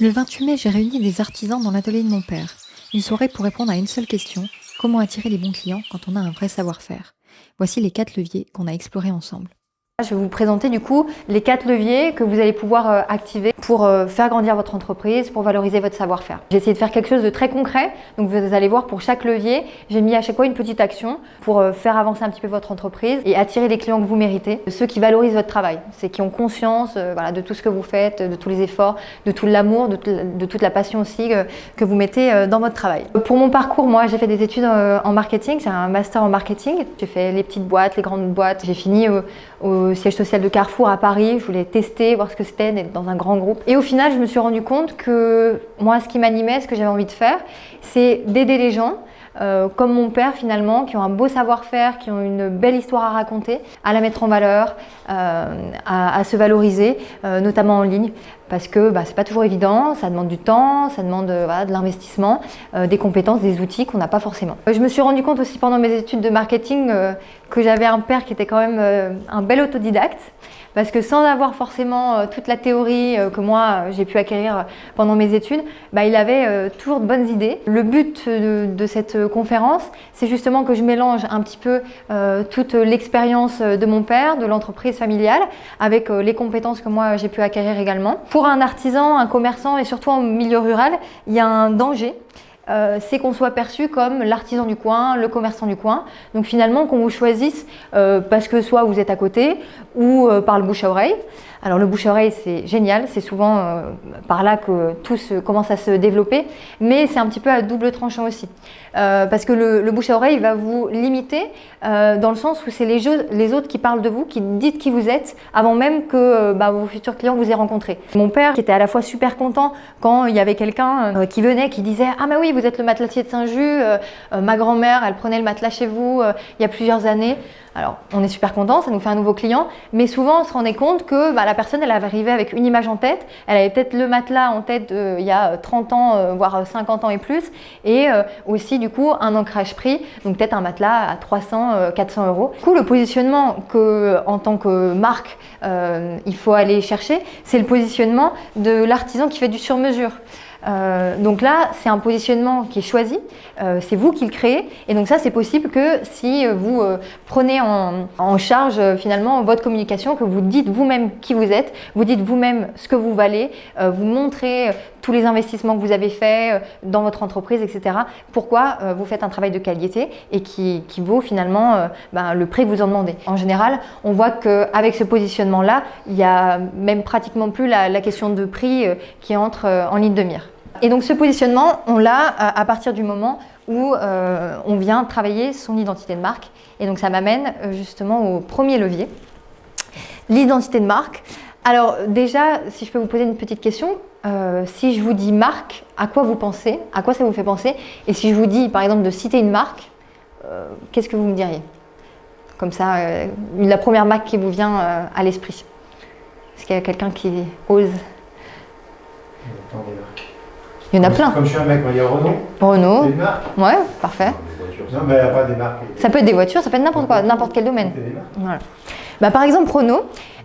Le 28 mai, j'ai réuni des artisans dans l'atelier de mon père. Une soirée pour répondre à une seule question: comment attirer les bons clients quand on a un vrai savoir-faire? Voici les 4 leviers qu'on a explorés ensemble. Je vais vous présenter du coup les 4 leviers que vous allez pouvoir activer pour faire grandir votre entreprise, pour valoriser votre savoir-faire. J'ai essayé de faire quelque chose de très concret, donc vous allez voir pour chaque levier, j'ai mis à chaque fois une petite action pour faire avancer un petit peu votre entreprise et attirer les clients que vous méritez, ceux qui valorisent votre travail, ceux qui ont conscience de tout ce que vous faites, de tous les efforts, de tout l'amour, de toute la passion aussi que vous mettez dans votre travail. Pour mon parcours, moi j'ai fait des études en marketing, j'ai un master en marketing, j'ai fait les petites boîtes, les grandes boîtes, j'ai fini au siège social de Carrefour à Paris. Je voulais tester, voir ce que c'était d'être dans un grand groupe. Et au final, je me suis rendu compte que moi, ce qui m'animait, ce que j'avais envie de faire, c'est d'aider les gens, comme mon père finalement, qui ont un beau savoir-faire, qui ont une belle histoire à raconter, à la mettre en valeur, à se valoriser, notamment en ligne. Parce que c'est pas toujours évident, ça demande du temps, ça demande de l'investissement, des compétences, des outils qu'on n'a pas forcément. Je me suis rendu compte aussi pendant mes études de marketing que j'avais un père qui était quand même un bel autodidacte. Parce que sans avoir forcément toute la théorie que moi j'ai pu acquérir pendant mes études, il avait toujours de bonnes idées. Le but de cette conférence, c'est justement que je mélange un petit peu toute l'expérience de mon père, de l'entreprise familiale, avec les compétences que moi j'ai pu acquérir également. Pour un artisan, un commerçant et surtout en milieu rural, il y a un danger. C'est qu'on soit perçu comme l'artisan du coin, le commerçant du coin. Donc finalement qu'on vous choisisse parce que soit vous êtes à côté ou par le bouche à oreille. Alors le bouche à oreille c'est génial, c'est souvent par là que tout commence à se développer, mais c'est un petit peu à double tranchant aussi. Parce que le bouche à oreille va vous limiter dans le sens où c'est les autres qui parlent de vous, qui dites qui vous êtes avant même que vos futurs clients vous aient rencontré. Mon père qui était à la fois super content quand il y avait quelqu'un qui venait, qui disait « Ah mais oui, vous êtes le matelassier de Saint-Just, ma grand-mère elle prenait le matelas chez vous il y a plusieurs années ». Alors, on est super content, ça nous fait un nouveau client, mais souvent on se rendait compte que la personne elle avait arrivé avec une image en tête, elle avait peut-être le matelas en tête il y a 30 ans, voire 50 ans et plus, et aussi du coup un ancrage prix, donc peut-être un matelas à 300, 400 euros. Du coup, le positionnement que en tant que marque, il faut aller chercher, c'est le positionnement de l'artisan qui fait du sur-mesure. Donc là, c'est un positionnement qui est choisi, c'est vous qui le créez, et donc ça, c'est possible que si vous prenez en charge finalement votre communication, que vous dites vous-même qui vous êtes, vous dites vous-même ce que vous valez, vous montrez tous les investissements que vous avez faits dans votre entreprise, etc. Pourquoi vous faites un travail de qualité et qui vaut finalement le prix que vous en demandez. En général, on voit qu'avec ce positionnement-là, il n'y a même pratiquement plus la question de prix qui entre en ligne de mire. Et donc ce positionnement, on l'a à partir du moment où on vient travailler son identité de marque. Et donc ça m'amène justement au premier levier, l'identité de marque. Alors déjà, si je peux vous poser une petite question, si je vous dis marque, à quoi vous pensez? À quoi ça vous fait penser? Et si je vous dis par exemple de citer une marque, qu'est-ce que vous me diriez? Comme ça, la première marque qui vous vient à l'esprit. Est-ce qu'il y a quelqu'un qui ose? Il y en a plein. Comme je suis un mec, il y a Renault. Renault. Des marques. Ouais, parfait. Non, mais il n'y a pas des marques. Ça peut être des voitures, ça peut être n'importe quoi, n'importe quel domaine. Voilà. Par exemple, Renault,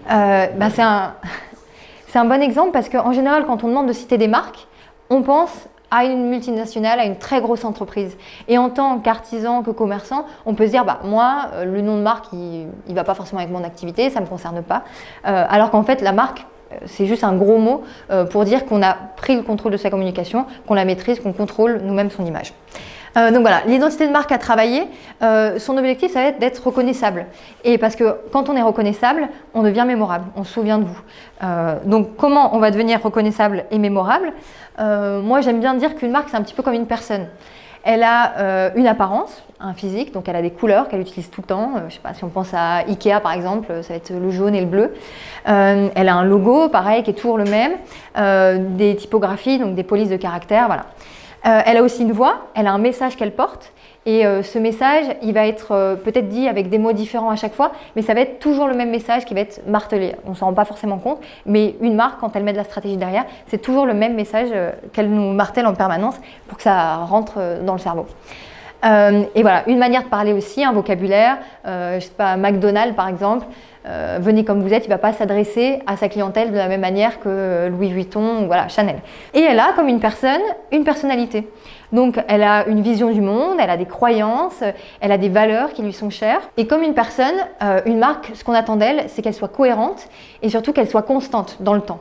c'est un bon exemple parce qu'en général, quand on demande de citer des marques, on pense à une multinationale, à une très grosse entreprise. Et en tant qu'artisan, que commerçant, on peut se dire, moi, le nom de marque, il ne va pas forcément avec mon activité, ça ne me concerne pas. Alors qu'en fait, la marque, c'est juste un gros mot pour dire qu'on a pris le contrôle de sa communication, qu'on la maîtrise, qu'on contrôle nous-mêmes son image. Donc voilà, l'identité de marque à travailler, son objectif, ça va être d'être reconnaissable. Et parce que quand on est reconnaissable, on devient mémorable, on se souvient de vous. Donc comment on va devenir reconnaissable et mémorable? Moi, j'aime bien dire qu'une marque, c'est un petit peu comme une personne. Elle a une apparence, un physique, donc elle a des couleurs qu'elle utilise tout le temps. Je sais pas, si on pense à Ikea par exemple, ça va être le jaune et le bleu. Elle a un logo, pareil, qui est toujours le même. Des typographies, donc des polices de caractère, voilà. Elle a aussi une voix, elle a un message qu'elle porte. Et ce message, il va être peut-être dit avec des mots différents à chaque fois, mais ça va être toujours le même message qui va être martelé. On ne s'en rend pas forcément compte, mais une marque, quand elle met de la stratégie derrière, c'est toujours le même message qu'elle nous martèle en permanence pour que ça rentre dans le cerveau. Et voilà, une manière de parler aussi, un vocabulaire, je sais pas, McDonald's par exemple, venez comme vous êtes, il ne va pas s'adresser à sa clientèle de la même manière que Louis Vuitton ou voilà, Chanel. Et elle a comme une personne, une personnalité. Donc elle a une vision du monde, elle a des croyances, elle a des valeurs qui lui sont chères. Et comme une personne, une marque, ce qu'on attend d'elle, c'est qu'elle soit cohérente et surtout qu'elle soit constante dans le temps.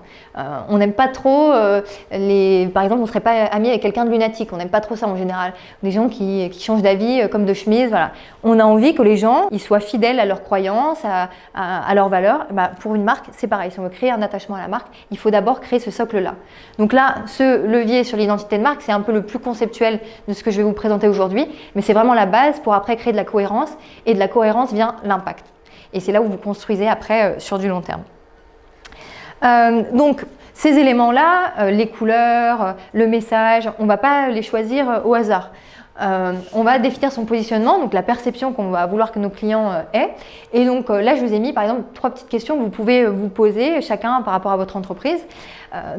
On n'aime pas trop par exemple, on ne serait pas ami avec quelqu'un de lunatique, on n'aime pas trop ça en général. Des gens qui changent d'avis comme de chemise, voilà. On a envie que les gens ils soient fidèles à leurs croyances, à leurs valeurs. Pour une marque, c'est pareil. Si on veut créer un attachement à la marque, il faut d'abord créer ce socle-là. Donc là, ce levier sur l'identité de marque, c'est un peu le plus conceptuel de ce que je vais vous présenter aujourd'hui, mais c'est vraiment la base pour après créer de la cohérence, et de la cohérence vient l'impact. Et c'est là où vous construisez après sur du long terme. Donc, ces éléments-là, les couleurs, le message, on ne va pas les choisir au hasard. On va définir son positionnement, donc la perception qu'on va vouloir que nos clients aient. Et donc là, je vous ai mis par exemple 3 petites questions que vous pouvez vous poser chacun par rapport à votre entreprise.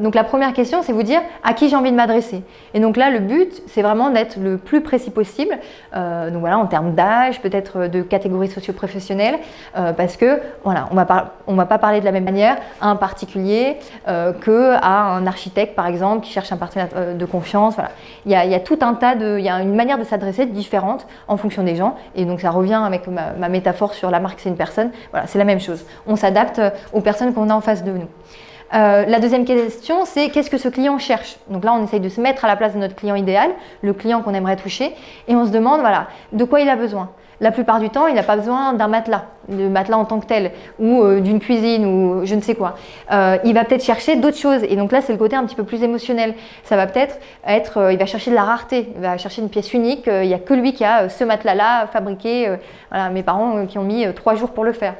Donc la première question, c'est vous dire à qui j'ai envie de m'adresser. Et donc là, le but, c'est vraiment d'être le plus précis possible. Donc voilà, en termes d'âge, peut-être de catégorie socio-professionnelle, parce que voilà, on va pas parler de la même manière à un particulier qu'à un architecte, par exemple, qui cherche un partenaire de confiance. Voilà. Il y a tout un tas il y a une manière de s'adresser différente en fonction des gens. Et donc ça revient avec ma métaphore sur la marque, c'est une personne. Voilà, c'est la même chose. On s'adapte aux personnes qu'on a en face de nous. La deuxième question, c'est qu'est-ce que ce client cherche? Donc là, on essaye de se mettre à la place de notre client idéal, le client qu'on aimerait toucher, et on se demande voilà, de quoi il a besoin. La plupart du temps, il n'a pas besoin d'un matelas, de matelas en tant que tel, ou d'une cuisine, ou je ne sais quoi. Il va peut-être chercher d'autres choses, et donc là, c'est le côté un petit peu plus émotionnel. Ça va peut-être être, il va chercher de la rareté, il va chercher une pièce unique, il n'y a que lui qui a ce matelas-là fabriqué, voilà, mes parents qui ont mis 3 jours pour le faire.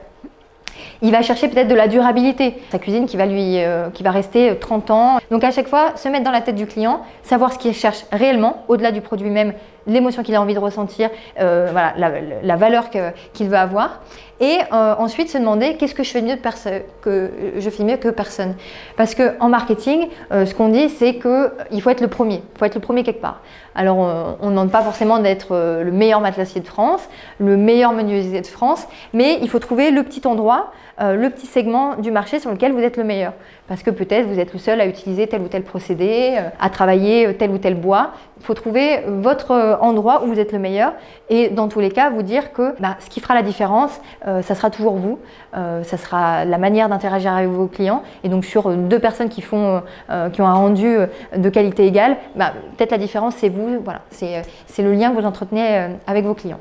Il va chercher peut-être de la durabilité, sa cuisine qui va rester 30 ans. Donc à chaque fois, se mettre dans la tête du client, savoir ce qu'il cherche réellement, au-delà du produit même, l'émotion qu'il a envie de ressentir, voilà, la valeur qu'il veut avoir. Et ensuite se demander qu'est-ce que je fais mieux que personne. Parce qu'en marketing, ce qu'on dit, c'est qu'il faut être le premier. Il faut être le premier quelque part. Alors on ne demande pas forcément d'être le meilleur matelassier de France, le meilleur menuisier de France, mais il faut trouver le petit endroit, le petit segment du marché sur lequel vous êtes le meilleur. Parce que peut-être vous êtes le seul à utiliser tel ou tel procédé, à travailler tel ou tel bois. Il faut trouver votre endroit où vous êtes le meilleur et dans tous les cas vous dire que ce qui fera la différence, ça sera toujours vous, ça sera la manière d'interagir avec vos clients. Et donc sur 2 personnes qui ont un rendu de qualité égale, peut-être la différence c'est vous, voilà, c'est le lien que vous entretenez avec vos clients.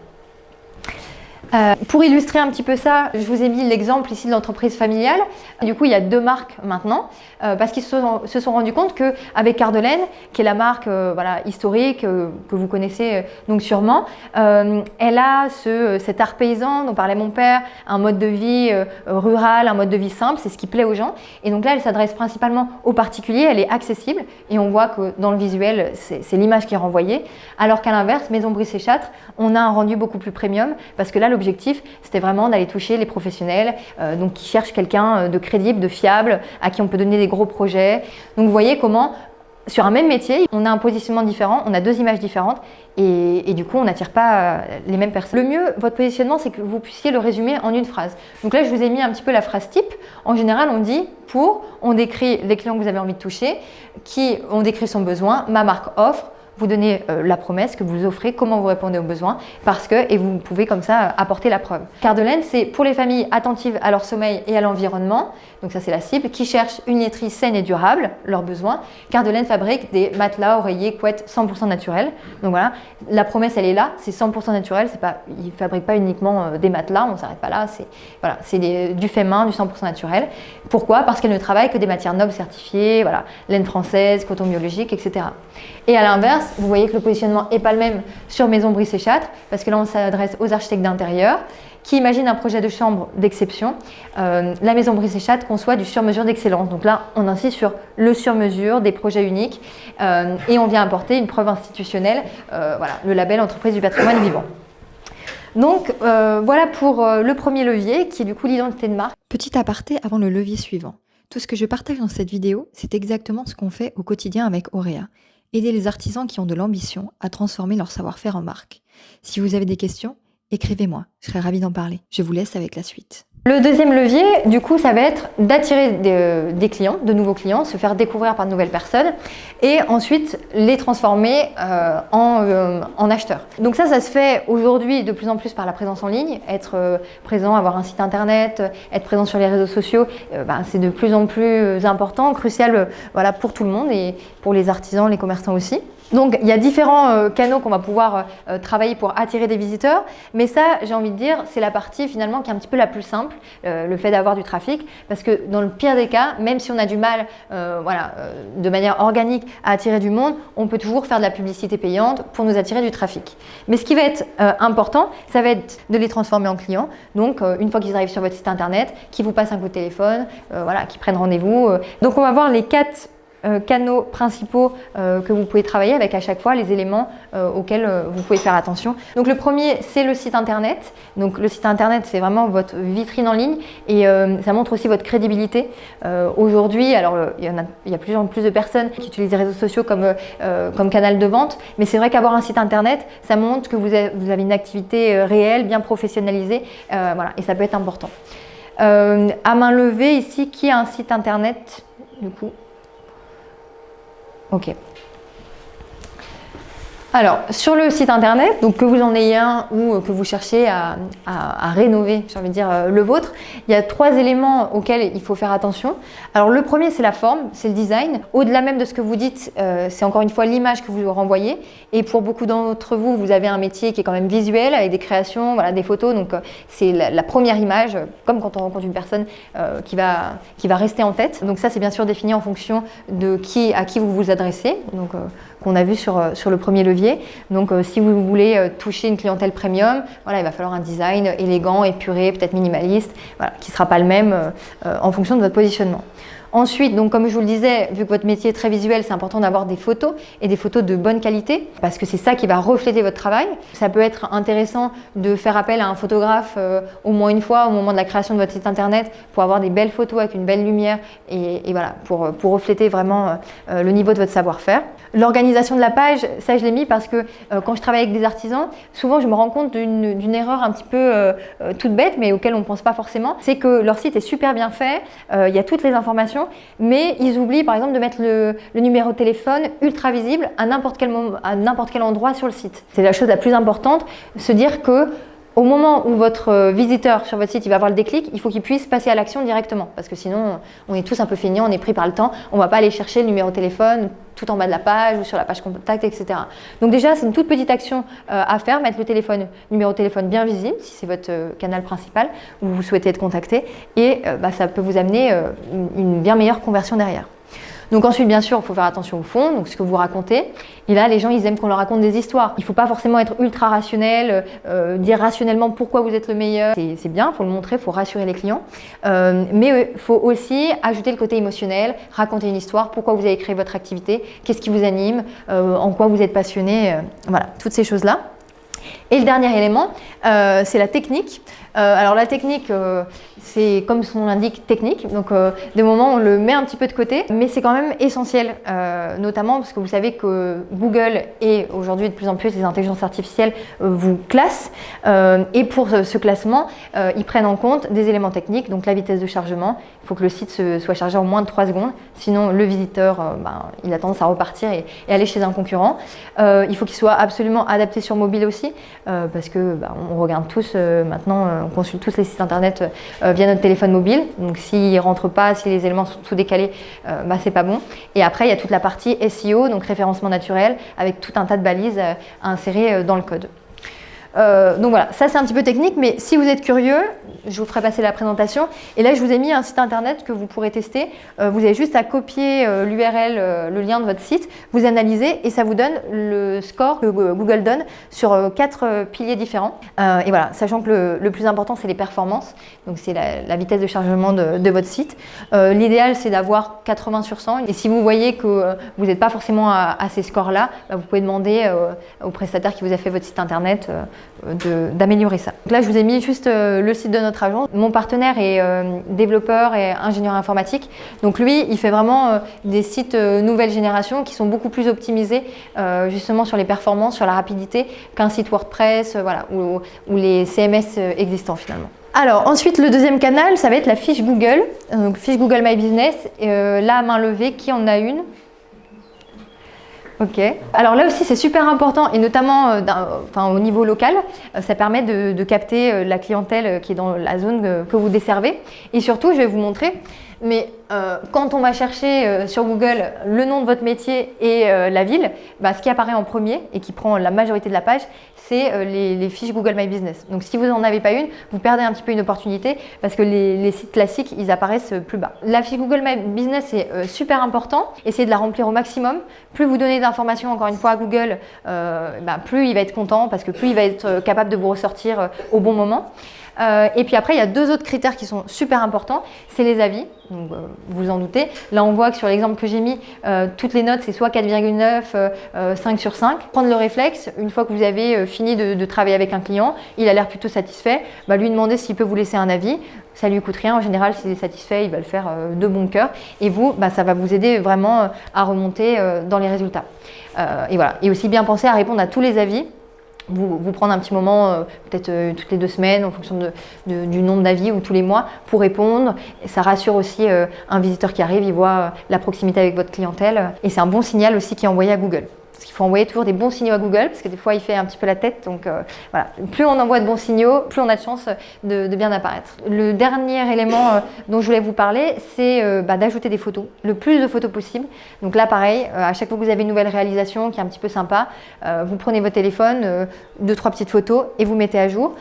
Pour illustrer un petit peu ça, je vous ai mis l'exemple ici de l'entreprise familiale. Du coup, il y a 2 marques maintenant parce qu'ils se sont rendus compte qu'avec Cardelaine, qui est la marque voilà, historique que vous connaissez donc sûrement, elle a cet art paysan dont parlait mon père, un mode de vie rural, un mode de vie simple, c'est ce qui plaît aux gens. Et donc là, elle s'adresse principalement aux particuliers, elle est accessible et on voit que dans le visuel, c'est l'image qui est renvoyée. Alors qu'à l'inverse, Maison Brice et Châtre, on a un rendu beaucoup plus premium parce que là, l'objectif, c'était vraiment d'aller toucher les professionnels donc qui cherchent quelqu'un de crédible, de fiable, à qui on peut donner des gros projets. Donc vous voyez comment, sur un même métier, on a un positionnement différent, on a 2 images différentes et du coup, on n'attire pas les mêmes personnes. Le mieux, votre positionnement, c'est que vous puissiez le résumer en une phrase. Donc là, je vous ai mis un petit peu la phrase type. En général, on dit on décrit les clients que vous avez envie de toucher, on décrit son besoin, ma marque offre, vous donnez la promesse que vous offrez, comment vous répondez aux besoins, et vous pouvez comme ça apporter la preuve. Cardelaine, c'est pour les familles attentives à leur sommeil et à l'environnement, donc ça c'est la cible, qui cherchent une laiterie saine et durable, leurs besoins. Cardelaine fabrique des matelas, oreillers, couettes 100% naturels. Donc voilà, la promesse elle est là, c'est 100% naturel, ils ne fabriquent pas uniquement des matelas, on ne s'arrête pas là, c'est du fait main, du 100% naturel. Pourquoi? Parce qu'elle ne travaille que des matières nobles certifiées, voilà, laine française, coton biologique, etc. Et à l'inverse, vous voyez que le positionnement n'est pas le même sur Maison Brice et Châtre, parce que là on s'adresse aux architectes d'intérieur qui imaginent un projet de chambre d'exception. La Maison Brice et Châtre conçoit du sur-mesure d'excellence. Donc là, on insiste sur le sur-mesure, des projets uniques, et on vient apporter une preuve institutionnelle, voilà, le label Entreprise du patrimoine vivant. Donc voilà pour le premier levier qui est du coup l'identité de marque. Petit aparté avant le levier suivant. Tout ce que je partage dans cette vidéo, c'est exactement ce qu'on fait au quotidien avec Auréa. Aider les artisans qui ont de l'ambition à transformer leur savoir-faire en marque. Si vous avez des questions, écrivez-moi, je serai ravie d'en parler. Je vous laisse avec la suite. Le deuxième levier, du coup, ça va être d'attirer des clients, de nouveaux clients, se faire découvrir par de nouvelles personnes et ensuite les transformer en acheteurs. Donc ça se fait aujourd'hui de plus en plus par la présence en ligne, être présent, avoir un site internet, être présent sur les réseaux sociaux, c'est de plus en plus important, crucial voilà, pour tout le monde et pour les artisans, les commerçants aussi. Donc il y a différents canaux qu'on va pouvoir travailler pour attirer des visiteurs, mais ça, j'ai envie de dire, c'est la partie finalement qui est un petit peu la plus simple, le fait d'avoir du trafic, parce que dans le pire des cas, même si on a du mal de manière organique à attirer du monde, on peut toujours faire de la publicité payante pour nous attirer du trafic. Mais ce qui va être important, ça va être de les transformer en clients, donc une fois qu'ils arrivent sur votre site internet, qu'ils vous passent un coup de téléphone, qu'ils prennent rendez-vous. Donc on va voir les 4 canaux principaux que vous pouvez travailler avec à chaque fois les éléments auxquels vous pouvez faire attention. Donc le premier, c'est le site internet. Donc le site internet, c'est vraiment votre vitrine en ligne et ça montre aussi votre crédibilité. Aujourd'hui, alors il y a plus en plus de personnes qui utilisent les réseaux sociaux comme canal de vente, mais c'est vrai qu'avoir un site internet, ça montre que vous avez une activité réelle, bien professionnalisée, et ça peut être important. À main levée ici, qui a un site internet du coup? Ok. Alors, sur le site internet, donc que vous en ayez un ou que vous cherchez à rénover, j'ai envie de dire le vôtre, il y a 3 éléments auxquels il faut faire attention. Alors, le premier, c'est la forme, c'est le design. Au-delà même de ce que vous dites, c'est encore une fois l'image que vous renvoyez. Et pour beaucoup d'entre vous, vous avez un métier qui est quand même visuel, avec des créations, voilà, des photos. Donc, c'est la première image, comme quand on rencontre une personne qui va rester en tête. Donc, ça, c'est bien sûr défini en fonction de à qui vous vous adressez. Donc, qu'on a vu sur le premier levier. Donc si vous voulez toucher une clientèle premium, il va falloir un design élégant, épuré, peut-être minimaliste, qui ne sera pas le même en fonction de votre positionnement. Ensuite, donc comme je vous le disais, vu que votre métier est très visuel, c'est important d'avoir des photos et des photos de bonne qualité parce que c'est ça qui va refléter votre travail. Ça peut être intéressant de faire appel à un photographe au moins une fois au moment de la création de votre site internet pour avoir des belles photos avec une belle lumière et voilà, pour refléter vraiment le niveau de votre savoir-faire. L'organisation de la page, ça je l'ai mis parce que quand je travaille avec des artisans, souvent je me rends compte d'une erreur un petit peu toute bête mais auquel on ne pense pas forcément. C'est que leur site est super bien fait, il y a toutes les informations, mais ils oublient par exemple de mettre le numéro de téléphone ultra visible à n'importe quel endroit sur le site. C'est la chose la plus importante, se dire que au moment où votre visiteur sur votre site il va avoir le déclic, il faut qu'il puisse passer à l'action directement parce que sinon on est tous un peu feignants, on est pris par le temps, on ne va pas aller chercher le numéro de téléphone tout en bas de la page ou sur la page contact, etc. Donc déjà, c'est une toute petite action à faire, mettre le numéro de téléphone bien visible si c'est votre canal principal où vous souhaitez être contacté et ça peut vous amener une bien meilleure conversion derrière. Donc ensuite, bien sûr, il faut faire attention au fond, donc ce que vous racontez. Et là, les gens, ils aiment qu'on leur raconte des histoires. Il ne faut pas forcément être ultra rationnel, dire rationnellement pourquoi vous êtes le meilleur. C'est bien, il faut le montrer, il faut rassurer les clients. Mais il faut aussi ajouter le côté émotionnel, raconter une histoire, pourquoi vous avez créé votre activité, qu'est-ce qui vous anime, en quoi vous êtes passionné, voilà, toutes ces choses-là. Et le dernier élément, c'est la technique. Alors la technique, c'est comme son nom l'indique, technique. Donc des moments on le met un petit peu de côté, mais c'est quand même essentiel, notamment parce que vous savez que Google et aujourd'hui de plus en plus les intelligences artificielles vous classent. Et pour ce classement, ils prennent en compte des éléments techniques, donc la vitesse de chargement. Il faut que le site soit chargé en moins de 3 secondes, sinon le visiteur, il a tendance à repartir et aller chez un concurrent. Il faut qu'il soit absolument adapté sur mobile aussi, parce que on regarde tous maintenant, on consulte tous les sites internet via notre téléphone mobile. Donc s'il ne rentre pas, si les éléments sont tout décalés, c'est pas bon. Et après, il y a toute la partie SEO, donc référencement naturel, avec tout un tas de balises à insérer dans le code. Donc voilà, ça c'est un petit peu technique, mais si vous êtes curieux, je vous ferai passer la présentation. Et là, je vous ai mis un site internet que vous pourrez tester. Vous avez juste à copier l'URL, le lien de votre site, vous analysez et ça vous donne le score que Google donne sur 4 piliers différents. Et voilà, sachant que le plus important, c'est les performances. Donc c'est la vitesse de chargement de votre site. L'idéal, c'est d'avoir 80 sur 100. Et si vous voyez que vous n'êtes pas forcément à ces scores-là, vous pouvez demander au prestataire qui vous a fait votre site internet d'améliorer ça. Donc là, je vous ai mis juste le site de notre agence. Mon partenaire est développeur et ingénieur informatique. Donc lui, il fait vraiment des sites nouvelle génération qui sont beaucoup plus optimisés justement sur les performances, sur la rapidité qu'un site WordPress, voilà, ou les CMS existants finalement. Alors ensuite, le deuxième canal, ça va être la fiche Google. Donc fiche Google My Business, là à main levée, qui en a une? Ok. Alors là aussi, c'est super important et notamment au niveau local, ça permet de capter la clientèle qui est dans la zone que vous desservez. Et surtout, je vais vous montrer, mais quand on va chercher sur Google le nom de votre métier et la ville, ce qui apparaît en premier et qui prend la majorité de la page, c'est les fiches Google My Business. Donc si vous n'en avez pas une, vous perdez un petit peu une opportunité parce que les sites classiques, ils apparaissent plus bas. La fiche Google My Business est super important. Essayez de la remplir au maximum. Plus vous donnez d'informations, encore une fois, à Google, plus il va être content parce que plus il va être capable de vous ressortir au bon moment. Et puis après, il y a deux autres critères qui sont super importants, c'est les avis. Donc, vous vous en doutez. Là, on voit que sur l'exemple que j'ai mis, toutes les notes, c'est soit 4,9, 5 sur 5. Prendre le réflexe, une fois que vous avez fini de travailler avec un client, il a l'air plutôt satisfait, lui demander s'il peut vous laisser un avis. Ça lui coûte rien. En général, s'il est satisfait, il va le faire de bon cœur. Et vous, ça va vous aider vraiment à remonter dans les résultats. Et voilà. Et aussi bien penser à répondre à tous les avis. Vous prendre un petit moment, peut-être toutes les 2 semaines en fonction du nombre d'avis ou tous les mois pour répondre. Et ça rassure aussi un visiteur qui arrive, il voit la proximité avec votre clientèle et c'est un bon signal aussi qui est envoyé à Google. Parce qu'il faut envoyer toujours des bons signaux à Google parce que des fois il fait un petit peu la tête. Donc voilà, plus on envoie de bons signaux, plus on a de chance de bien apparaître. Le dernier élément dont je voulais vous parler, c'est d'ajouter des photos, le plus de photos possible. Donc là pareil, à chaque fois que vous avez une nouvelle réalisation qui est un petit peu sympa, vous prenez votre téléphone, 2-3 petites photos et vous mettez à jour.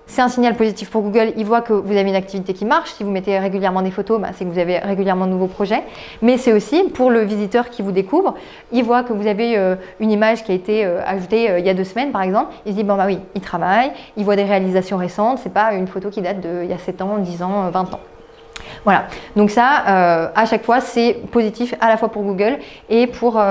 C'est un signal positif pour Google, il voit que vous avez une activité qui marche. Si vous mettez régulièrement des photos, c'est que vous avez régulièrement de nouveaux projets. Mais c'est aussi pour le visiteur qui vous découvre, il voit que vous avez une image qui a été ajoutée il y a 2 semaines par exemple. Il se dit, oui, il travaille, il voit des réalisations récentes, c'est pas une photo qui date d'il y a 7 ans, 10 ans, 20 ans. Voilà, donc ça, à chaque fois, c'est positif à la fois pour Google et pour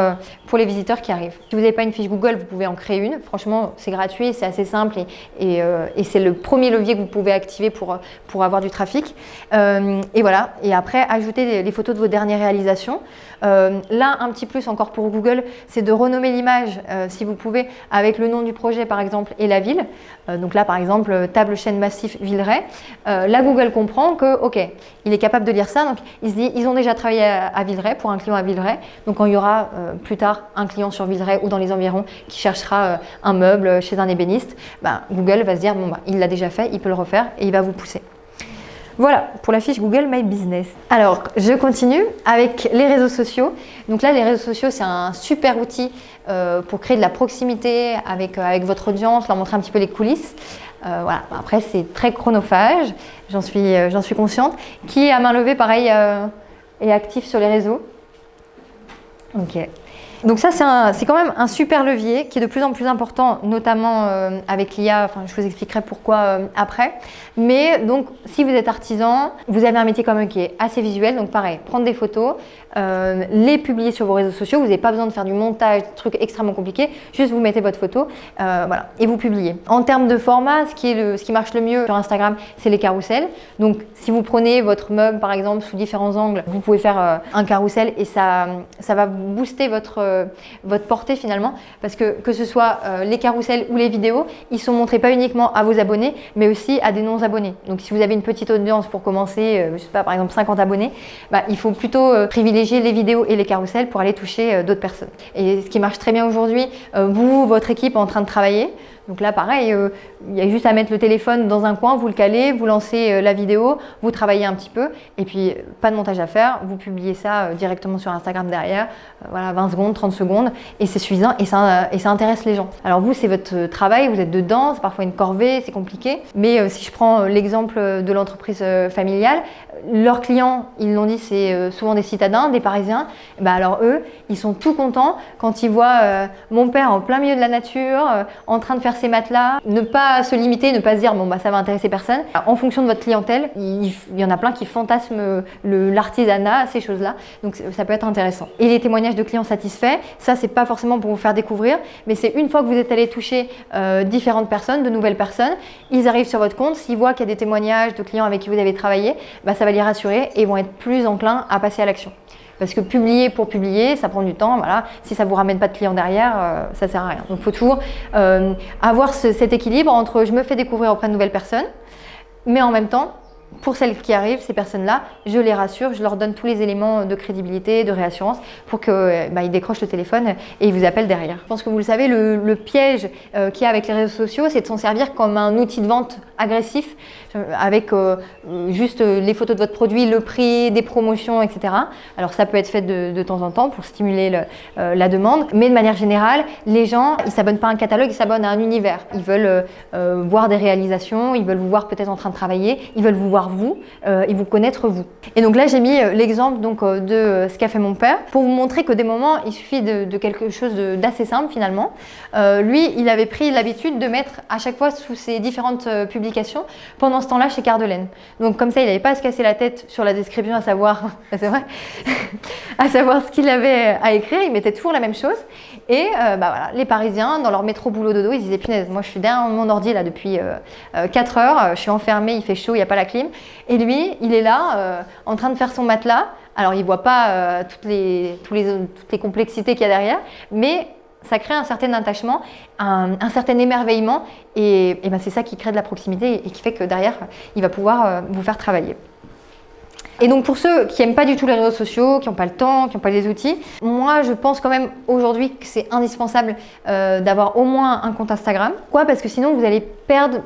les visiteurs qui arrivent. Si vous n'avez pas une fiche Google, vous pouvez en créer une. Franchement, c'est gratuit, c'est assez simple et c'est le premier levier que vous pouvez activer pour avoir du trafic. Et voilà, et après, ajoutez les photos de vos dernières réalisations. Là, un petit plus encore pour Google, c'est de renommer l'image, si vous pouvez, avec le nom du projet par exemple et la ville. Donc là, par exemple, table chaîne massif Villeray. Là, Google comprend que, ok, il est capable de lire ça. Donc, il se dit, ils ont déjà travaillé à Villeray, pour un client à Villeray. Donc, quand il y aura plus tard un client sur Villeray ou dans les environs qui cherchera un meuble chez un ébéniste, Google va se dire, il l'a déjà fait, il peut le refaire et il va vous pousser. Voilà pour la fiche Google My Business. Alors, je continue avec les réseaux sociaux. Donc là, les réseaux sociaux, c'est un super outil pour créer de la proximité avec votre audience, leur montrer un petit peu les coulisses. Voilà. Après, c'est très chronophage, j'en suis consciente. Qui, à main levée, pareil, est actif sur les réseaux? Ok. Donc ça, c'est quand même un super levier qui est de plus en plus important, notamment avec l'IA. Enfin, je vous expliquerai pourquoi après. Mais donc, si vous êtes artisan, vous avez un métier quand même qui est assez visuel. Donc pareil, prendre des photos, les publier sur vos réseaux sociaux. Vous n'avez pas besoin de faire du montage, des trucs extrêmement compliqués. Juste, vous mettez votre photo, voilà, et vous publiez. En termes de format, ce qui marche le mieux sur Instagram, c'est les carousels. Donc, si vous prenez votre meuble, par exemple, sous différents angles, vous pouvez faire un carrousel et ça va booster votre portée finalement, parce que ce soit les carousels ou les vidéos, ils sont montrés pas uniquement à vos abonnés, mais aussi à des non-abonnés. Donc si vous avez une petite audience pour commencer, je sais pas, par exemple 50 abonnés, il faut plutôt privilégier les vidéos et les carousels pour aller toucher d'autres personnes. Et ce qui marche très bien aujourd'hui, vous, votre équipe en train de travailler, donc là, pareil, il y a juste à mettre le téléphone dans un coin, vous le calez, vous lancez la vidéo, vous travaillez un petit peu et puis pas de montage à faire, vous publiez ça directement sur Instagram derrière, voilà, 20 secondes, 30 secondes et c'est suffisant et ça intéresse les gens. Alors vous, c'est votre travail, vous êtes dedans, c'est parfois une corvée, c'est compliqué, mais si je prends l'exemple de l'entreprise familiale, leurs clients, ils l'ont dit, c'est souvent des citadins, des Parisiens, alors eux, ils sont tout contents quand ils voient mon père en plein milieu de la nature, en train de faire ses matelas, ne pas se limiter, ne pas se dire ça va intéresser personne. En fonction de votre clientèle, il y en a plein qui fantasment l'artisanat, ces choses-là, donc ça peut être intéressant. Et les témoignages de clients satisfaits, ça c'est pas forcément pour vous faire découvrir, mais c'est une fois que vous êtes allé toucher différentes personnes, de nouvelles personnes, ils arrivent sur votre compte, s'ils voient qu'il y a des témoignages de clients avec qui vous avez travaillé, ça va les rassurer et vont être plus enclins à passer à l'action. Parce que publier pour publier, ça prend du temps. Voilà. Si ça ne vous ramène pas de clients derrière, ça ne sert à rien. Donc il faut toujours avoir cet équilibre entre je me fais découvrir auprès de nouvelles personnes Mais en même temps, pour celles qui arrivent, ces personnes-là, je les rassure, je leur donne tous les éléments de crédibilité, de réassurance pour qu'ils décrochent le téléphone et ils vous appellent derrière. Je pense que vous le savez, le piège qu'il y a avec les réseaux sociaux, c'est de s'en servir comme un outil de vente agressif avec juste les photos de votre produit, le prix, des promotions, etc. Alors ça peut être fait de temps en temps pour stimuler la demande, mais de manière générale, les gens, ils ne s'abonnent pas à un catalogue, ils s'abonnent à un univers. Ils veulent voir des réalisations, ils veulent vous voir peut-être en train de travailler, ils veulent vous voir vous et vous connaître vous. Et donc là, j'ai mis l'exemple de ce qu'a fait mon père pour vous montrer que des moments, il suffit de quelque chose d'assez simple finalement. Lui, il avait pris l'habitude de mettre à chaque fois sous ses différentes publications pendant ce temps-là chez Cardelaine. Donc comme ça, il n'avait pas à se casser la tête sur la description, à savoir, c'est vrai, à savoir ce qu'il avait à écrire. Il mettait toujours la même chose. Et voilà, les Parisiens, dans leur métro boulot dodo, ils disaient punaise, moi je suis derrière mon ordi là depuis 4 heures, je suis enfermée, il fait chaud, il n'y a pas la clim. Et lui, il est là en train de faire son matelas. Alors il ne voit pas toutes les complexités qu'il y a derrière, mais ça crée un certain attachement, un certain émerveillement et c'est ça qui crée de la proximité et qui fait que derrière, il va pouvoir vous faire travailler. Et donc pour ceux qui n'aiment pas du tout les réseaux sociaux, qui n'ont pas le temps, qui n'ont pas les outils, moi je pense quand même aujourd'hui que c'est indispensable d'avoir au moins un compte Instagram. Pourquoi ? Parce que sinon vous allez perdre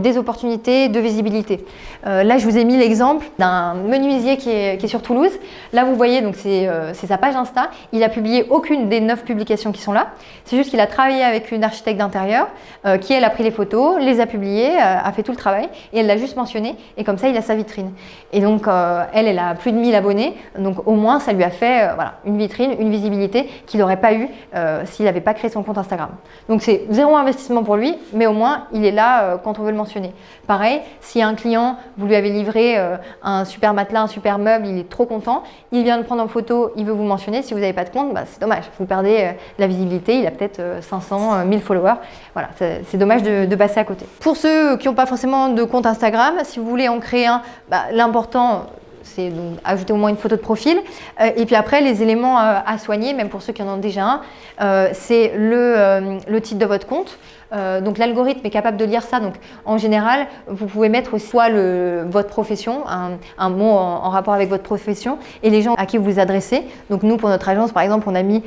des opportunités de visibilité. Là je vous ai mis l'exemple d'un menuisier qui est sur Toulouse. Là vous voyez, donc c'est sa page Insta. Il a publié aucune des 9 publications qui sont là. C'est juste qu'il a travaillé avec une architecte d'intérieur qui elle a pris les photos, les a publiées, a fait tout le travail et elle l'a juste mentionné et comme ça il a sa vitrine. Et donc elle a plus de 1000 abonnés, donc au moins ça lui a fait une vitrine, une visibilité qu'il n'aurait pas eu s'il n'avait pas créé son compte Instagram. Donc c'est zéro investissement pour lui, mais au moins il est là quand on veut le mentionner. Pareil, si un client, vous lui avez livré un super matelas, un super meuble, il est trop content, il vient le prendre en photo, il veut vous mentionner, si vous n'avez pas de compte, c'est dommage, vous perdez la visibilité, il a peut-être 500, 1000 followers, voilà, c'est dommage de passer à côté. Pour ceux qui n'ont pas forcément de compte Instagram, si vous voulez en créer un, l'important, c'est donc ajouter au moins une photo de profil. Et puis après, les éléments à soigner, même pour ceux qui en ont déjà un, c'est le titre de votre compte. Donc l'algorithme est capable de lire ça. Donc en général, vous pouvez mettre aussi soit votre profession, un mot en rapport avec votre profession et les gens à qui vous vous adressez. Donc nous, pour notre agence, par exemple, on a mis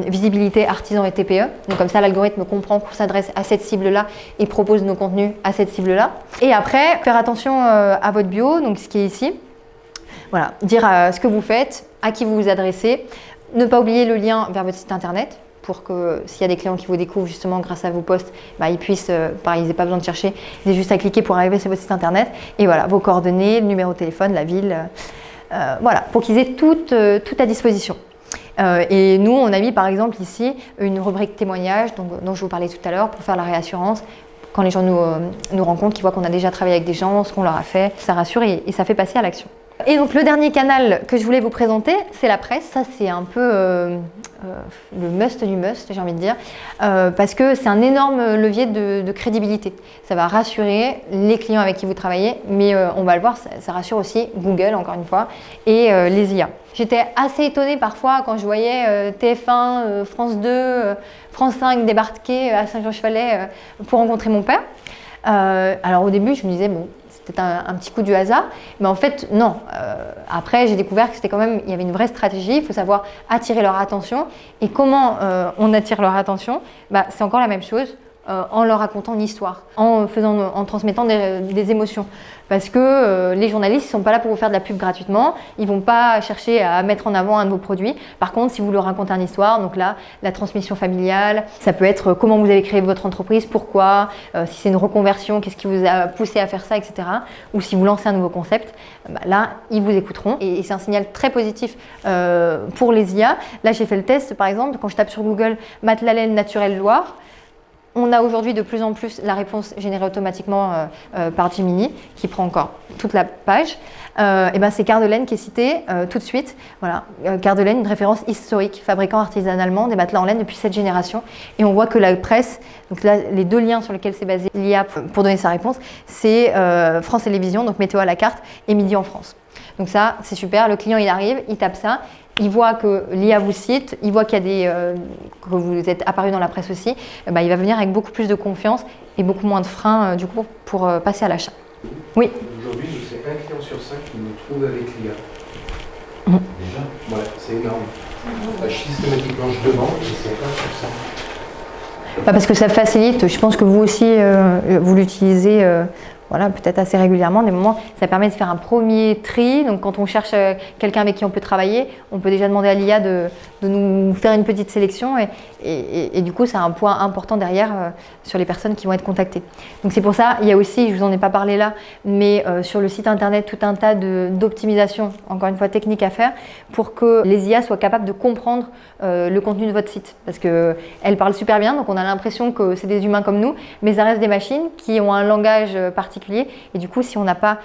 visibilité artisan et TPE. Donc comme ça, l'algorithme comprend qu'on s'adresse à cette cible-là et propose nos contenus à cette cible-là. Et après, faire attention à votre bio, donc ce qui est ici. Voilà, dire ce que vous faites, à qui vous vous adressez, ne pas oublier le lien vers votre site internet pour que s'il y a des clients qui vous découvrent justement grâce à vos posts, ils puissent, pareil, ils n'aient pas besoin de chercher, ils aient juste à cliquer pour arriver sur votre site internet et voilà, vos coordonnées, le numéro de téléphone, la ville, voilà, pour qu'ils aient tout à disposition. Et nous, on a mis par exemple ici une rubrique témoignage dont je vous parlais tout à l'heure pour faire la réassurance. Quand les gens nous rencontrent, qu'ils voient qu'on a déjà travaillé avec des gens, ce qu'on leur a fait, ça rassure et ça fait passer à l'action. Et donc le dernier canal que je voulais vous présenter, c'est la presse. Ça c'est un peu le must du must, j'ai envie de dire, parce que c'est un énorme levier de crédibilité. Ça va rassurer les clients avec qui vous travaillez, mais on va le voir, ça rassure aussi Google, encore une fois, et les IA. J'étais assez étonnée parfois quand je voyais TF1, France 2, France 5 débarquer à Saint-Jean-Chevalet pour rencontrer mon père. Alors au début, je me disais, bon, c'était un petit coup du hasard, mais en fait non. Après j'ai découvert que c'était quand même, il y avait une vraie stratégie, il faut savoir attirer leur attention. Et comment on attire leur attention, c'est encore la même chose, en leur racontant une histoire, en transmettant des émotions. Parce que les journalistes ne sont pas là pour vous faire de la pub gratuitement, ils ne vont pas chercher à mettre en avant un de vos produits. Par contre, si vous leur racontez une histoire, donc là, la transmission familiale, ça peut être comment vous avez créé votre entreprise, pourquoi, si c'est une reconversion, qu'est-ce qui vous a poussé à faire ça, etc. Ou si vous lancez un nouveau concept, là, ils vous écouteront. Et c'est un signal très positif pour les IA. Là, j'ai fait le test, par exemple, quand je tape sur Google « matelas laine naturel Loire », on a aujourd'hui de plus en plus la réponse générée automatiquement par Gemini, qui prend encore toute la page. C'est Cardelaine qui est cité tout de suite. Voilà, Cardelaine, une référence historique, fabricant artisanalement des matelas en laine depuis 7 générations. Et on voit que la presse, donc là, les 2 liens sur lesquels c'est basé l'IA pour donner sa réponse, c'est France Télévisions, donc météo à la carte, et Midi en France. Donc ça, c'est super. Le client, il arrive, il tape ça. Il voit que l'IA vous cite, il voit qu'il y a que vous êtes apparu dans la presse aussi, il va venir avec beaucoup plus de confiance et beaucoup moins de freins du coup pour passer à l'achat. Oui. Aujourd'hui, c'est un client sur 5 qui nous trouve avec l'IA. Déjà. Ouais, c'est énorme. Systématiquement, je demande et c'est 1 sur 5. Parce que ça facilite, je pense que vous aussi, vous l'utilisez voilà, peut-être assez régulièrement. Des moments, ça permet de faire un premier tri. Donc quand on cherche quelqu'un avec qui on peut travailler, on peut déjà demander à l'IA de nous faire une petite sélection et du coup, c'est un point important derrière sur les personnes qui vont être contactées. Donc c'est pour ça, il y a aussi, je vous en ai pas parlé là, mais sur le site internet, tout un tas d'optimisations, encore une fois techniques à faire, pour que les IA soient capables de comprendre le contenu de votre site. Parce qu'elles parlent super bien, donc on a l'impression que c'est des humains comme nous, mais ça reste des machines qui ont un langage particulier. Et du coup, si on n'a pas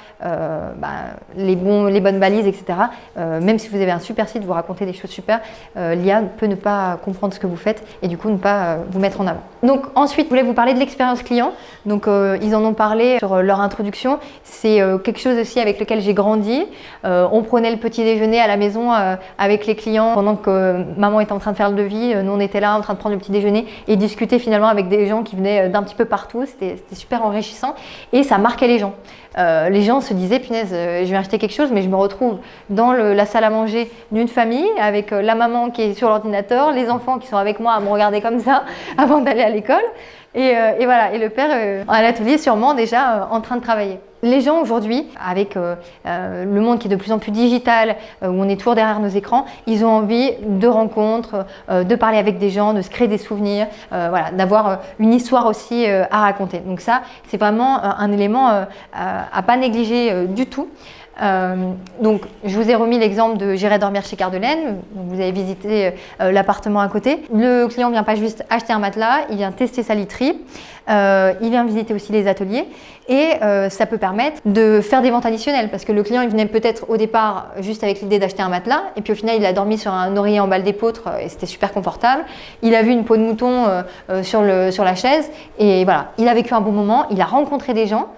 les bonnes balises, etc., même si vous avez un super site, vous racontez des choses super, l'IA peut ne pas comprendre ce que vous faites et du coup ne pas vous mettre en avant. Donc ensuite, je voulais vous parler de l'expérience client. Donc ils en ont parlé sur leur introduction. C'est quelque chose aussi avec lequel j'ai grandi. On prenait le petit déjeuner à la maison avec les clients pendant que maman était en train de faire le devis. Nous, on était là en train de prendre le petit déjeuner et discuter finalement avec des gens qui venaient d'un petit peu partout. C'était super enrichissant et ça marquait les gens. Les gens se disaient, punaise, je vais acheter quelque chose, mais je me retrouve dans la salle à manger d'une famille avec la maman qui est sur l'ordinateur, les enfants qui sont avec moi à me regarder comme ça avant d'aller à l'école. Et voilà, et le père à l'atelier sûrement déjà en train de travailler. Les gens aujourd'hui, avec le monde qui est de plus en plus digital, où on est toujours derrière nos écrans, ils ont envie de rencontres, de parler avec des gens, de se créer des souvenirs, voilà, d'avoir une histoire aussi à raconter. Donc ça, c'est vraiment un élément à pas négliger du tout. Donc je vous ai remis l'exemple de J'irai dormir chez Cardelaine. Vous avez visité l'appartement à côté. Le client vient pas juste acheter un matelas, il vient tester sa literie, il vient visiter aussi les ateliers et ça peut permettre de faire des ventes additionnelles parce que le client il venait peut-être au départ juste avec l'idée d'acheter un matelas et puis au final il a dormi sur un oreiller en balle d'épeautre et c'était super confortable. Il a vu une peau de mouton sur la chaise et voilà, il a vécu un bon moment, il a rencontré des gens.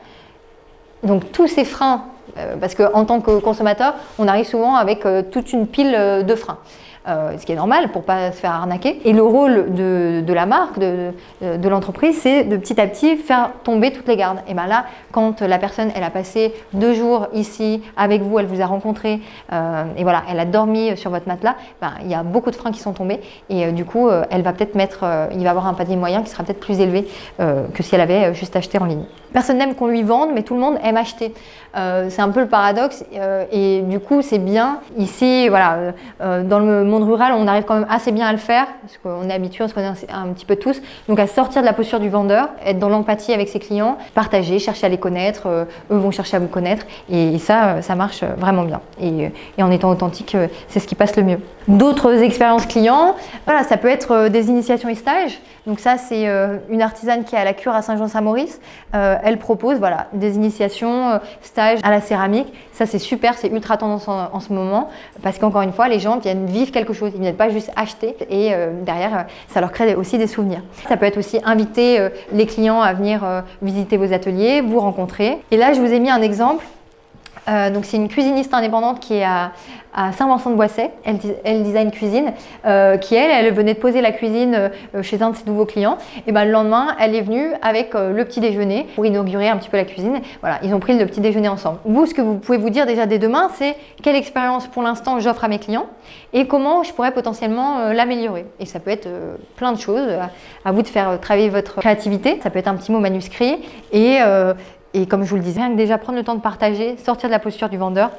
Donc tous ces freins, parce qu'en tant que consommateur, on arrive souvent avec toute une pile de freins. Ce qui est normal pour ne pas se faire arnaquer. Et le rôle de la marque, de l'entreprise, c'est de petit à petit faire tomber toutes les gardes. Et bien là, quand la personne, elle a passé 2 jours ici avec vous, elle vous a rencontré, et voilà, elle a dormi sur votre matelas, ben, il y a beaucoup de freins qui sont tombés. Et du coup, elle va peut-être il va avoir un panier moyen qui sera peut-être plus élevé que si elle avait juste acheté en ligne. Personne n'aime qu'on lui vende, mais tout le monde aime acheter. C'est un peu le paradoxe et du coup c'est bien ici, voilà, dans le monde rural on arrive quand même assez bien à le faire parce qu'on est habitué, on se connaît un petit peu tous, donc à sortir de la posture du vendeur, être dans l'empathie avec ses clients, partager, chercher à les connaître, eux vont chercher à vous connaître et ça marche vraiment bien et en étant authentique c'est ce qui passe le mieux. D'autres expériences clients, voilà, ça peut être des initiations et stages. Donc ça, c'est une artisane qui est à la Cure à Saint-Jean-Saint-Maurice. Elle propose voilà, des initiations, stages à la céramique. Ça, c'est super, c'est ultra tendance en ce moment parce qu'encore une fois, les gens viennent vivre quelque chose. Ils ne viennent pas juste acheter et derrière, ça leur crée aussi des souvenirs. Ça peut être aussi inviter les clients à venir visiter vos ateliers, vous rencontrer. Et là, je vous ai mis un exemple. Donc c'est une cuisiniste indépendante qui est à Saint-Vincent-de-Boisset, elle design cuisine, qui elle venait de poser la cuisine chez un de ses nouveaux clients. Et ben le lendemain, elle est venue avec le petit déjeuner pour inaugurer un petit peu la cuisine. Voilà, ils ont pris le petit déjeuner ensemble. Vous, ce que vous pouvez vous dire déjà dès demain, c'est quelle expérience pour l'instant j'offre à mes clients et comment je pourrais potentiellement l'améliorer. Et ça peut être plein de choses. À vous de faire travailler votre créativité. Ça peut être un petit mot manuscrit et comme je vous le disais, rien que déjà prendre le temps de partager, sortir de la posture du vendeur,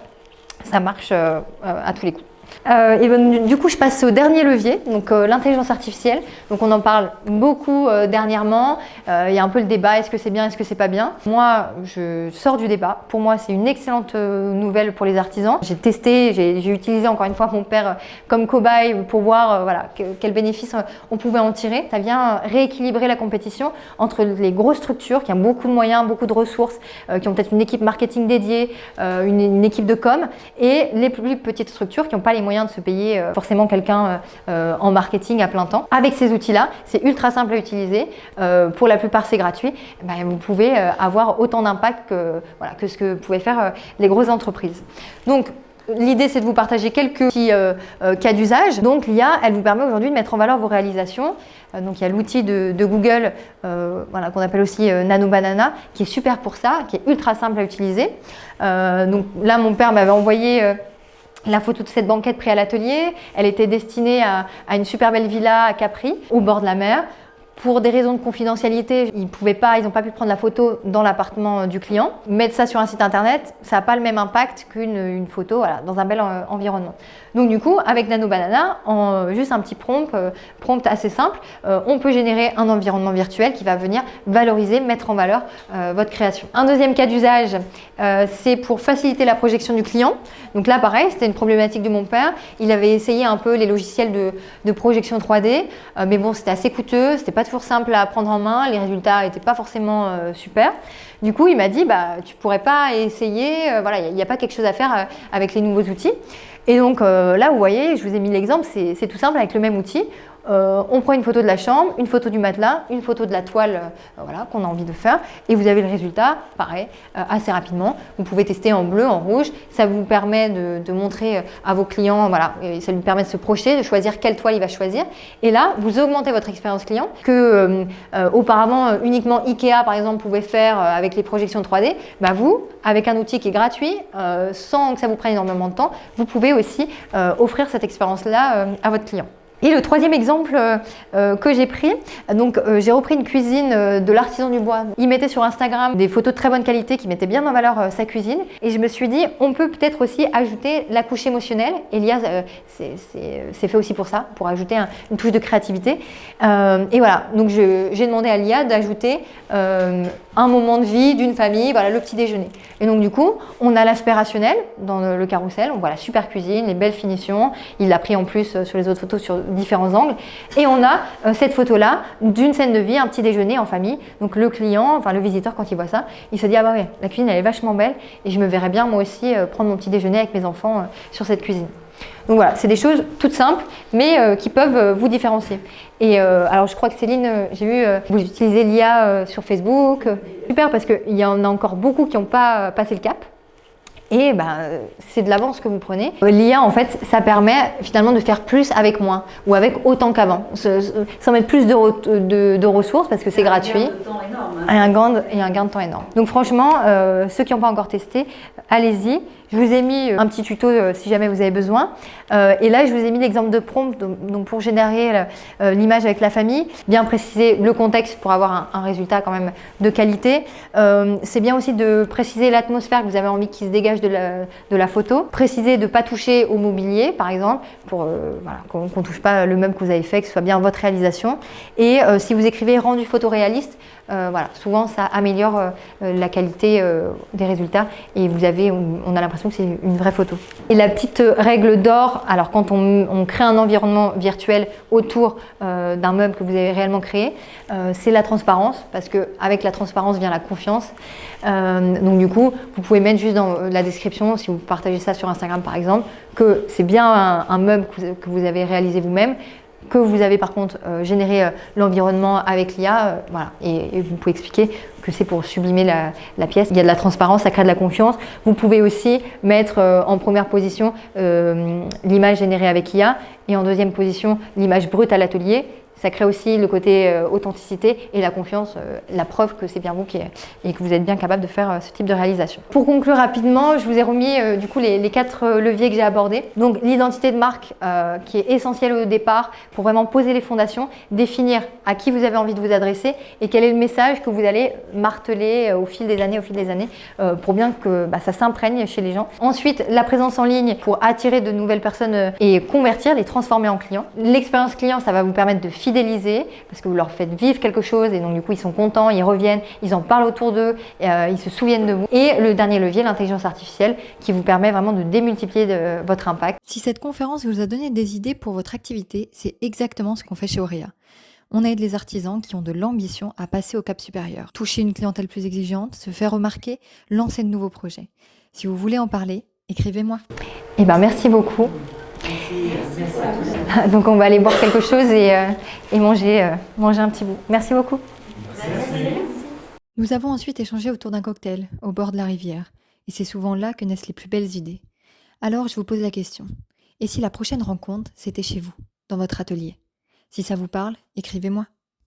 ça marche à tous les coups. Et ben, du coup, je passe au dernier levier, donc l'intelligence artificielle. Donc on en parle beaucoup dernièrement. Il y a un peu le débat, est-ce que c'est bien, est-ce que c'est pas bien. Moi, je sors du débat. Pour moi, c'est une excellente nouvelle pour les artisans. J'ai testé, j'ai utilisé encore une fois mon père comme cobaye pour voir voilà, quels bénéfices on pouvait en tirer. Ça vient rééquilibrer la compétition entre les grosses structures qui ont beaucoup de moyens, beaucoup de ressources, qui ont peut-être une équipe marketing dédiée, une équipe de com, et les plus petites structures qui n'ont pas les moyens de se payer forcément quelqu'un en marketing à plein temps. Avec ces outils-là, c'est ultra simple à utiliser. Pour la plupart, c'est gratuit. Ben, vous pouvez avoir autant d'impact que ce que pouvaient faire les grosses entreprises. Donc, L'idée, c'est de vous partager quelques petits cas d'usage. Donc l'IA, elle vous permet aujourd'hui de mettre en valeur vos réalisations. Donc il y a l'outil de Google, voilà, qu'on appelle aussi Nano Banana, qui est super pour ça, qui est ultra simple à utiliser. Donc là, mon père m'avait envoyé la photo de cette banquette prise à l'atelier. Elle était destinée à une super belle villa à Capri, au bord de la mer. Pour des raisons de confidentialité, ils n'ont pas pu prendre la photo dans l'appartement du client. Mettre ça sur un site internet, ça n'a pas le même impact qu'une photo, voilà, dans un bel environnement. Donc du coup, avec Nano Banana, en juste un petit prompt assez simple, on peut générer un environnement virtuel qui va venir valoriser, mettre en valeur votre création. Un deuxième cas d'usage, c'est pour faciliter la projection du client. Donc là, pareil, c'était une problématique de mon père. Il avait essayé un peu les logiciels de projection 3D, mais bon, c'était assez coûteux, c'était pas toujours simple à prendre en main, les résultats n'étaient pas forcément super. Du coup, il m'a dit, tu pourrais pas essayer, voilà, il n'y a pas quelque chose à faire avec les nouveaux outils. Et donc là, vous voyez, je vous ai mis l'exemple, c'est tout simple avec le même outil. On prend une photo de la chambre, une photo du matelas, une photo de la toile voilà, qu'on a envie de faire et vous avez le résultat, pareil, assez rapidement. Vous pouvez tester en bleu, en rouge. Ça vous permet de montrer à vos clients, voilà, et ça lui permet de se projeter, de choisir quelle toile il va choisir. Et là, vous augmentez votre expérience client que auparavant, uniquement Ikea, par exemple, pouvait faire avec les projections 3D. Vous, avec un outil qui est gratuit, sans que ça vous prenne énormément de temps, vous pouvez aussi offrir cette expérience-là à votre client. Et le troisième exemple que j'ai pris, donc j'ai repris une cuisine de l'artisan du bois. Il mettait sur Instagram des photos de très bonne qualité qui mettaient bien en valeur sa cuisine. Et je me suis dit, on peut peut-être aussi ajouter la couche émotionnelle. Et l'IA, c'est fait aussi pour ça, pour ajouter une touche de créativité. Et voilà, donc j'ai demandé à l'IA d'ajouter un moment de vie d'une famille, voilà, le petit déjeuner. Et donc du coup, on a l'aspirationnel dans le carrousel, on voit la super cuisine, les belles finitions. Il l'a pris en plus sur les autres photos sur différents angles. Et on a cette photo-là d'une scène de vie, un petit déjeuner en famille. Donc le client, enfin le visiteur, quand il voit ça, il se dit, ah bah ouais, la cuisine elle est vachement belle et je me verrais bien moi aussi prendre mon petit déjeuner avec mes enfants sur cette cuisine. Donc voilà, c'est des choses toutes simples, mais qui peuvent vous différencier. Et alors je crois que Céline, j'ai vu, vous utilisez l'IA sur Facebook. Super, parce qu'il y en a encore beaucoup qui n'ont pas passé le cap. Et c'est de l'avance que vous prenez. L'IA, en fait, ça permet finalement de faire plus avec moins ou avec autant qu'avant. Sans mettre plus de ressources parce que c'est gratuit. Un gain de temps énorme. Et un gain de temps énorme. Donc franchement, ceux qui n'ont pas encore testé, allez-y. Je vous ai mis un petit tuto si jamais vous avez besoin. Et là, je vous ai mis l'exemple de prompt donc pour générer l'image avec la famille. Bien préciser le contexte pour avoir un résultat quand même de qualité. C'est bien aussi de préciser l'atmosphère que vous avez envie qu'il se dégage de la photo. Préciser de ne pas toucher au mobilier, par exemple, pour voilà, qu'on ne touche pas le meuble que vous avez fait, que ce soit bien votre réalisation. Et si vous écrivez rendu photoréaliste, voilà, souvent ça améliore la qualité des résultats et on a l'impression que c'est une vraie photo. Et la petite règle d'or, alors quand on crée un environnement virtuel autour d'un meuble que vous avez réellement créé, c'est la transparence, parce qu'avec la transparence vient la confiance. Donc du coup, vous pouvez mettre juste dans la description, si vous partagez ça sur Instagram par exemple, que c'est bien un meuble que vous avez réalisé vous-même, que vous avez par contre généré l'environnement avec l'IA, voilà, et vous pouvez expliquer que c'est pour sublimer la pièce. Il y a de la transparence, ça crée de la confiance. Vous pouvez aussi mettre en première position l'image générée avec IA et en deuxième position l'image brute à l'atelier. Ça crée aussi le côté authenticité et la confiance, la preuve que c'est bien vous et que vous êtes bien capable de faire ce type de réalisation. Pour conclure rapidement, je vous ai remis du coup les 4 leviers que j'ai abordés. Donc l'identité de marque qui est essentielle au départ pour vraiment poser les fondations, définir à qui vous avez envie de vous adresser et quel est le message que vous allez marteler au fil des années pour bien que ça s'imprègne chez les gens. Ensuite, la présence en ligne pour attirer de nouvelles personnes et convertir, les transformer en clients. L'expérience client, ça va vous permettre de fidéliser parce que vous leur faites vivre quelque chose et donc du coup ils sont contents, ils reviennent, ils en parlent autour d'eux, ils se souviennent de vous. Et le dernier levier, l'intelligence artificielle qui vous permet vraiment de démultiplier votre impact. Si cette conférence vous a donné des idées pour votre activité, c'est exactement ce qu'on fait chez Auréa. On aide les artisans qui ont de l'ambition à passer au cap supérieur, toucher une clientèle plus exigeante, se faire remarquer, lancer de nouveaux projets. Si vous voulez en parler, écrivez-moi. Eh ben, merci beaucoup. Donc on va aller boire quelque chose et manger un petit bout. Merci beaucoup. Nous avons ensuite échangé autour d'un cocktail au bord de la rivière et c'est souvent là que naissent les plus belles idées. Alors je vous pose la question. Et si la prochaine rencontre, c'était chez vous, dans votre atelier? Si ça vous parle, écrivez-moi.